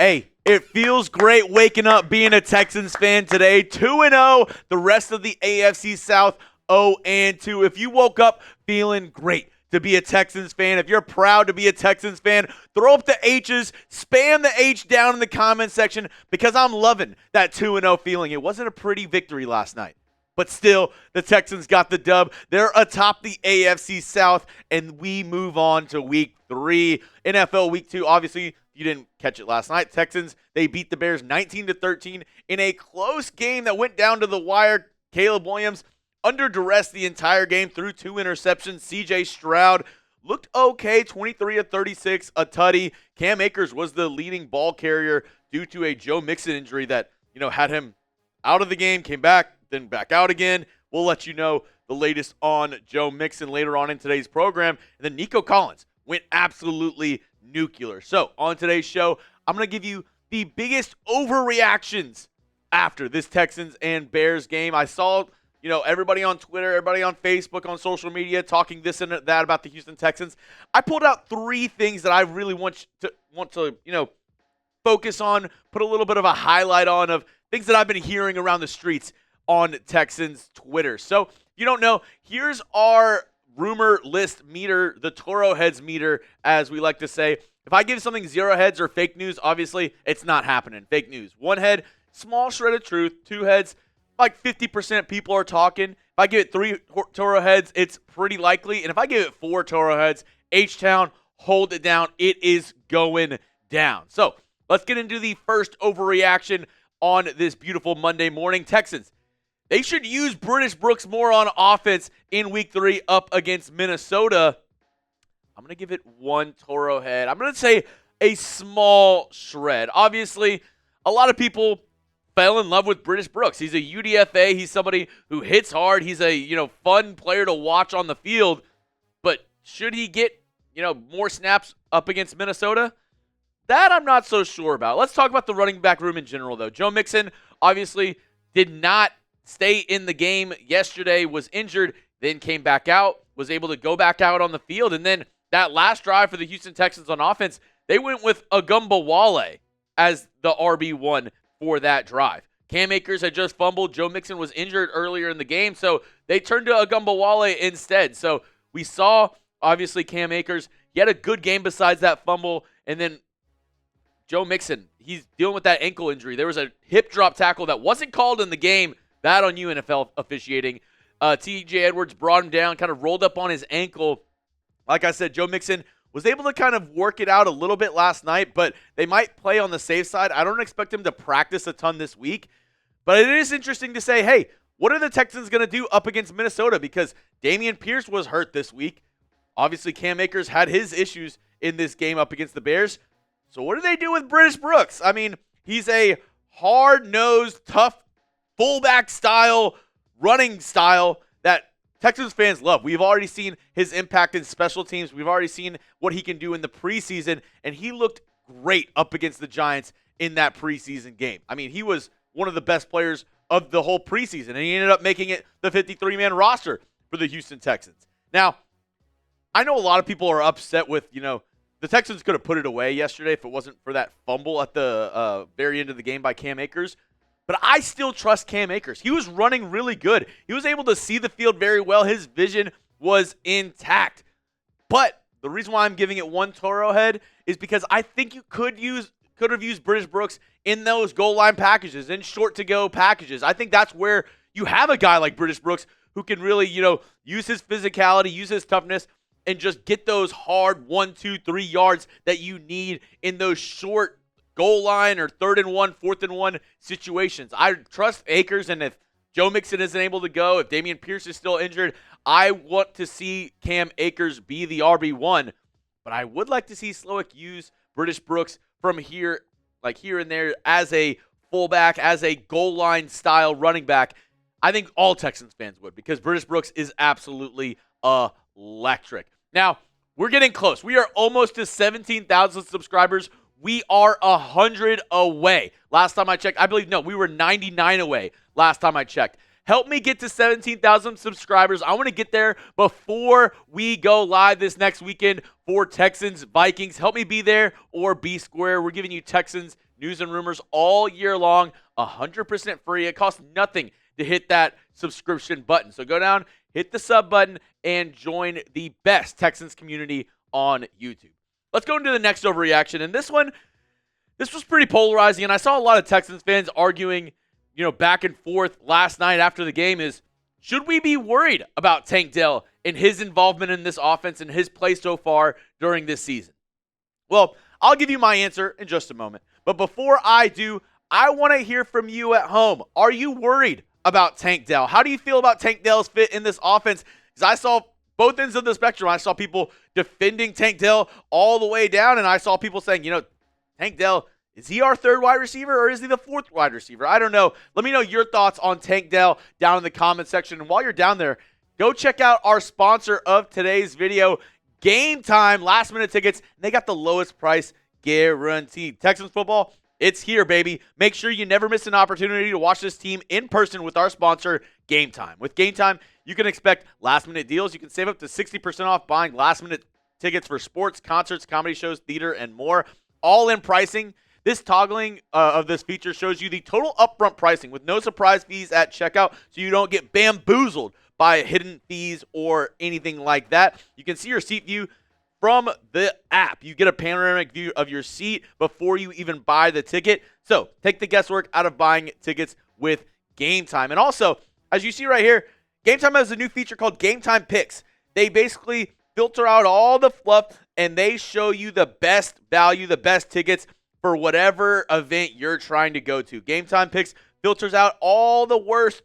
Hey, it feels great waking up being a Texans fan today. 2-0, the rest of the AFC South 0-2. If you woke up feeling great to be a Texans fan, if you're proud to be a Texans fan, throw up the H's, spam the H down in the comment section because I'm loving that 2-0 feeling. It wasn't a pretty victory last night, but still, the Texans got the dub. They're atop the AFC South, and we move on to Week 3. NFL Week 2, obviously, you didn't catch it last night. Texans, they beat the Bears 19-13 in a close game that went down to the wire. Caleb Williams under duress the entire game, threw 2 interceptions. CJ Stroud looked okay, 23 of 36, a tutty. Cam Akers was the leading ball carrier due to a Joe Mixon injury that, had him out of the game, came back, then back out again. We'll let you know the latest on Joe Mixon later on in today's program. And then Nico Collins went absolutely nuclear. So on today's show, I'm going to give you the biggest overreactions after this Texans and Bears game. I saw, everybody on Twitter, everybody on Facebook, on social media talking this and that about the Houston Texans. I pulled out 3 things that I really want to focus on, put a little bit of a highlight on of things that I've been hearing around the streets on Texans Twitter. So, if you don't know, here's our rumor list meter, the Toro heads meter, as we like to say. If I give something 0 heads or fake news, obviously it's not happening. Fake news. 1 head, small shred of truth. 2 heads, like 50% people are talking. If I give it 3 Toro heads, it's pretty likely. And if I give it 4 Toro heads, H-Town, hold it down. It is going down. So let's get into the first overreaction on this beautiful Monday morning. Texans, they should use British Brooks more on offense in Week 3 up against Minnesota. I'm going to give it 1 Toro head. I'm going to say a small shred. Obviously, a lot of people fell in love with British Brooks. He's a UDFA. He's somebody who hits hard. He's a, fun player to watch on the field. But should he get, more snaps up against Minnesota? That I'm not so sure about. Let's talk about the running back room in general, though. Joe Mixon obviously did not stay in the game yesterday, was injured, then came back out, was able to go back out on the field. And then that last drive for the Houston Texans on offense, they went with Agumbawale as the RB1 for that drive. Cam Akers had just fumbled. Joe Mixon was injured earlier in the game, so they turned to Agumbawale instead. So we saw, obviously, Cam Akers. He had a good game besides that fumble. And then Joe Mixon, he's dealing with that ankle injury. There was a hip drop tackle that wasn't called in the game. Bad on you, NFL officiating. T.J. Edwards brought him down, kind of rolled up on his ankle. Like I said, Joe Mixon was able to kind of work it out a little bit last night, but they might play on the safe side. I don't expect him to practice a ton this week. But it is interesting to say, hey, what are the Texans going to do up against Minnesota? Because Dameon Pierce was hurt this week. Obviously, Cam Akers had his issues in this game up against the Bears. So what do they do with British Brooks? I mean, he's a hard-nosed, tough, fullback style, running style that Texans fans love. We've already seen his impact in special teams. We've already seen what he can do in the preseason, and he looked great up against the Giants in that preseason game. I mean, he was one of the best players of the whole preseason, and he ended up making it the 53-man roster for the Houston Texans. Now, I know a lot of people are upset with, the Texans could have put it away yesterday if it wasn't for that fumble at the very end of the game by Cam Akers. But I still trust Cam Akers. He was running really good. He was able to see the field very well. His vision was intact. But the reason why I'm giving it 1 Toro head is because I think you could have used British Brooks in those goal line packages, in short to go packages. I think that's where you have a guy like British Brooks who can really, use his physicality, use his toughness, and just get those hard 1, 2, 3 yards that you need in those short goal line or 3rd and 1, 4th and 1 situations. I trust Akers, and if Joe Mixon isn't able to go, if Dameon Pierce is still injured, I want to see Cam Akers be the RB1. But I would like to see Slowick use British Brooks from here and there as a fullback, as a goal line style running back. I think all Texans fans would, because British Brooks is absolutely electric. Now, we're getting close. We are almost to 17,000 subscribers. We are 100 away. Last time I checked, we were 99 away last time I checked. Help me get to 17,000 subscribers. I want to get there before we go live this next weekend for Texans Vikings. Help me be there or be square. We're giving you Texans news and rumors all year long, 100% free. It costs nothing to hit that subscription button. So go down, hit the sub button, and join the best Texans community on YouTube. Let's go into the next overreaction. And this was pretty polarizing, and I saw a lot of Texans fans arguing, back and forth last night after the game is, should we be worried about Tank Dell and his involvement in this offense and his play so far during this season? Well, I'll give you my answer in just a moment. But before I do, I want to hear from you at home. Are you worried about Tank Dell? How do you feel about Tank Dell's fit in this offense? Because I saw both ends of the spectrum. I saw people defending Tank Dell all the way down, and I saw people saying, Tank Dell, is he our third wide receiver or is he the fourth wide receiver? I don't know. Let me know your thoughts on Tank Dell down in the comment section. And while you're down there, go check out our sponsor of today's video, Game Time, last-minute tickets. And they got the lowest price guaranteed. Texans football, it's here, baby. Make sure you never miss an opportunity to watch this team in person with our sponsor, Game Time. With Game Time, you can expect last-minute deals. You can save up to 60% off buying last-minute tickets for sports, concerts, comedy shows, theater, and more. All-in pricing. This toggling of this feature shows you the total upfront pricing with no surprise fees at checkout, so you don't get bamboozled by hidden fees or anything like that. You can see your seat view from the app. You get a panoramic view of your seat before you even buy the ticket. So take the guesswork out of buying tickets with Game Time. And also, as you see right here, Game Time has a new feature called Game Time Picks. They basically filter out all the fluff, and they show you the best value, the best tickets for whatever event you're trying to go to. Game Time Picks filters out all the worst,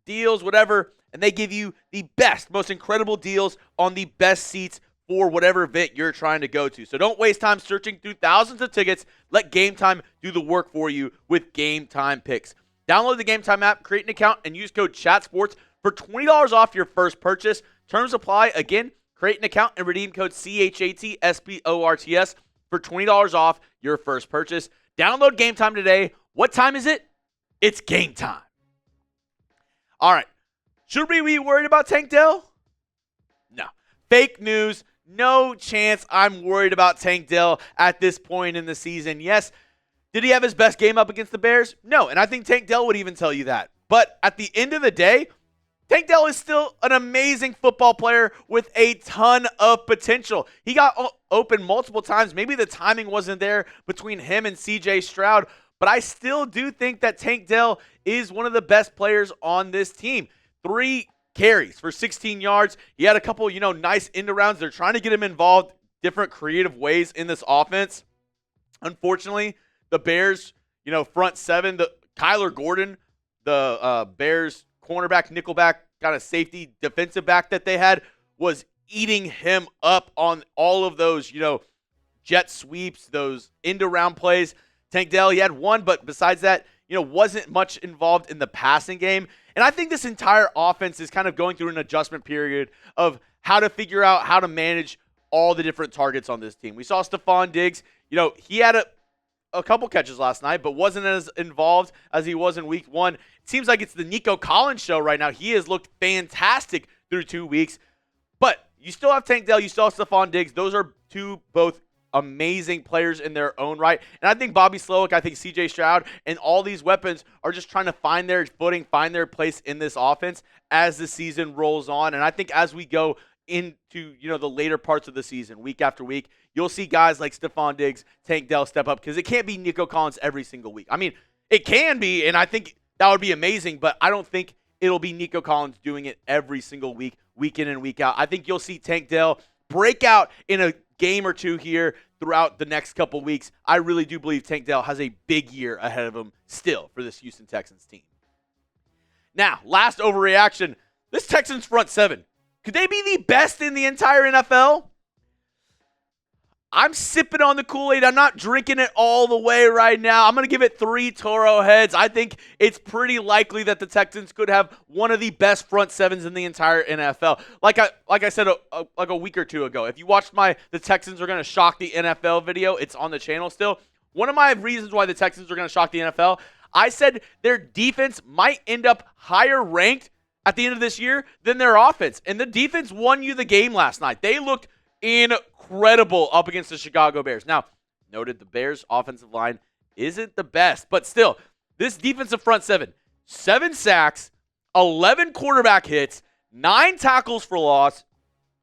deals, whatever, and they give you the best, most incredible deals on the best seats for whatever event you're trying to go to. So don't waste time searching through thousands of tickets. Let Game Time do the work for you with Game Time Picks. Download the Game Time app, create an account, and use code CHATSPORTS for $20 off your first purchase. Terms apply. Again, create an account and redeem code CHATSPORTS for $20 off your first purchase. Download Game Time today. What time is it? It's game time. All right. Should we be worried about Tank Dell? No. Fake news. No chance I'm worried about Tank Dell at this point in the season. Yes. Did he have his best game up against the Bears? No. And I think Tank Dell would even tell you that. But at the end of the day, Tank Dell is still an amazing football player with a ton of potential. He got open multiple times. Maybe the timing wasn't there between him and CJ Stroud, but I still do think that Tank Dell is one of the best players on this team. 3 carries for 16 yards. He had a couple, nice end arounds. They're trying to get him involved different creative ways in this offense. Unfortunately, the Bears, front seven, the Kyler Gordon, the Bears cornerback, nickelback, kind of safety, defensive back that they had, was eating him up on all of those, jet sweeps, those end-around plays. Tank Dell, he had one, but besides that, wasn't much involved in the passing game. And I think this entire offense is kind of going through an adjustment period of how to figure out how to manage all the different targets on this team. We saw Stefon Diggs, he had a couple catches last night, but wasn't as involved as he was in week 1. It seems like it's the Nico Collins show right now. He has looked fantastic through 2 weeks. But you still have Tank Dell, you still have Stefon Diggs. Those are two both amazing players in their own right. And I think Bobby Slowick, I think CJ Stroud, and all these weapons are just trying to find their footing, find their place in this offense as the season rolls on. And I think as we go into, the later parts of the season, week after week, you'll see guys like Stefon Diggs, Tank Dell step up, because it can't be Nico Collins every single week. I mean, it can be, and I think that would be amazing, but I don't think it'll be Nico Collins doing it every single week, week in and week out. I think you'll see Tank Dell break out in a game or two here throughout the next couple weeks. I really do believe Tank Dell has a big year ahead of him still for this Houston Texans team. Now, last overreaction, this Texans front seven. Could they be the best in the entire NFL? I'm sipping on the Kool-Aid. I'm not drinking it all the way right now. I'm going to give it 3 Toro heads. I think it's pretty likely that the Texans could have one of the best front sevens in the entire NFL. Like I said like a week or two ago, if you watched the Texans are going to shock the NFL video, it's on the channel still. One of my reasons why the Texans are going to shock the NFL, I said their defense might end up higher ranked at the end of this year than their offense. And the defense won you the game last night. They looked incredible up against the Chicago Bears. Now, noted the Bears' offensive line isn't the best. But still, this defensive front seven, 7 sacks, 11 quarterback hits, 9 tackles for loss,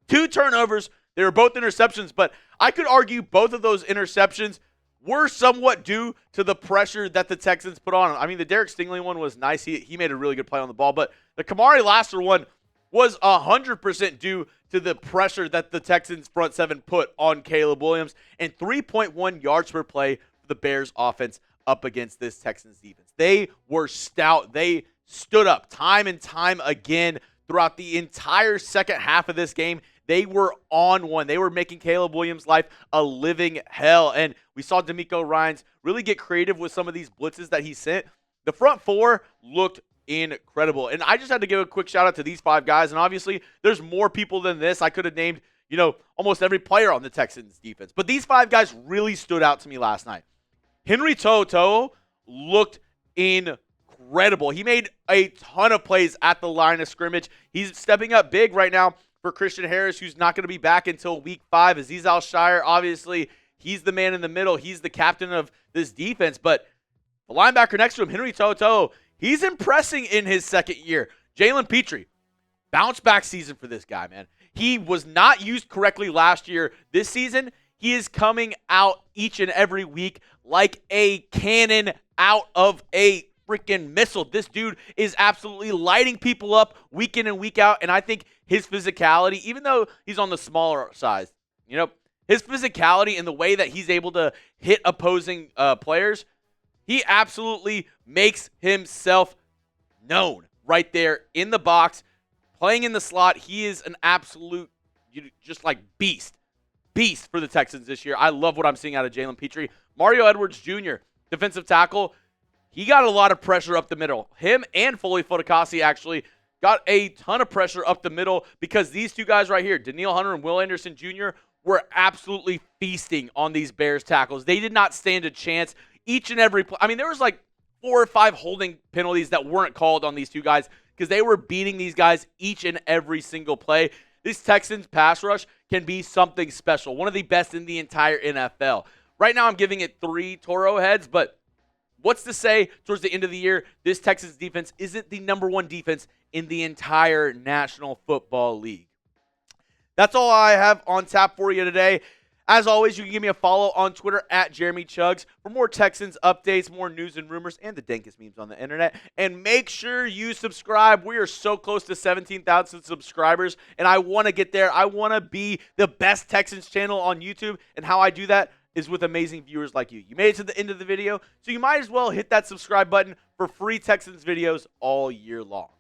2 turnovers. They were both interceptions, but I could argue both of those interceptions were somewhat due to the pressure that the Texans put on him. I mean, the Derek Stingley one was nice. He made a really good play on the ball, but the Kamari Lassiter one was 100% due to the pressure that the Texans front seven put on Caleb Williams, and 3.1 yards per play for the Bears offense up against this Texans defense. They were stout. They stood up time and time again throughout the entire second half of this game. They were on one. They were making Caleb Williams' life a living hell. And we saw DeMeco Ryans really get creative with some of these blitzes that he sent. The front four looked incredible. And I just had to give a quick shout out to these 5 guys. And obviously, there's more people than this. I could have named, almost every player on the Texans defense. But these 5 guys really stood out to me last night. Henry To'o looked incredible. He made a ton of plays at the line of scrimmage. He's stepping up big right now for Christian Harris, who's not going to be back until week 5. Azeez Al-Shire, obviously, he's the man in the middle. He's the captain of this defense. But the linebacker next to him, Henry To'o, he's impressing in his second year. Jalen Petrie, bounce back season for this guy, man. He was not used correctly last year. This season, he is coming out each and every week like a cannon out of a freaking missile. This dude is absolutely lighting people up week in and week out, and I think his physicality, even though he's on the smaller size, his physicality and the way that he's able to hit opposing players, he absolutely makes himself known right there in the box, playing in the slot. He is an absolute, just like beast for the Texans this year. I love what I'm seeing out of Jalen Petrie. Mario Edwards Jr., defensive tackle, he got a lot of pressure up the middle. Him and Foley Fodakasi actually got a ton of pressure up the middle because these 2 guys right here, Danielle Hunter and Will Anderson Jr., were absolutely feasting on these Bears tackles. They did not stand a chance each and every play. I mean, there was like 4 or 5 holding penalties that weren't called on these 2 guys because they were beating these guys each and every single play. This Texans pass rush can be something special, one of the best in the entire NFL. Right now I'm giving it 3 Toro heads, but what's to say towards the end of the year, this Texans defense isn't the number 1 defense in the entire National Football League. That's all I have on tap for you today. As always, you can give me a follow on Twitter at Jeremy Chuggs for more Texans updates, more news and rumors, and the dankest memes on the internet. And make sure you subscribe. We are so close to 17,000 subscribers, and I want to get there. I want to be the best Texans channel on YouTube, and how I do that is with amazing viewers like you. You made it to the end of the video, so you might as well hit that subscribe button for free Texans videos all year long.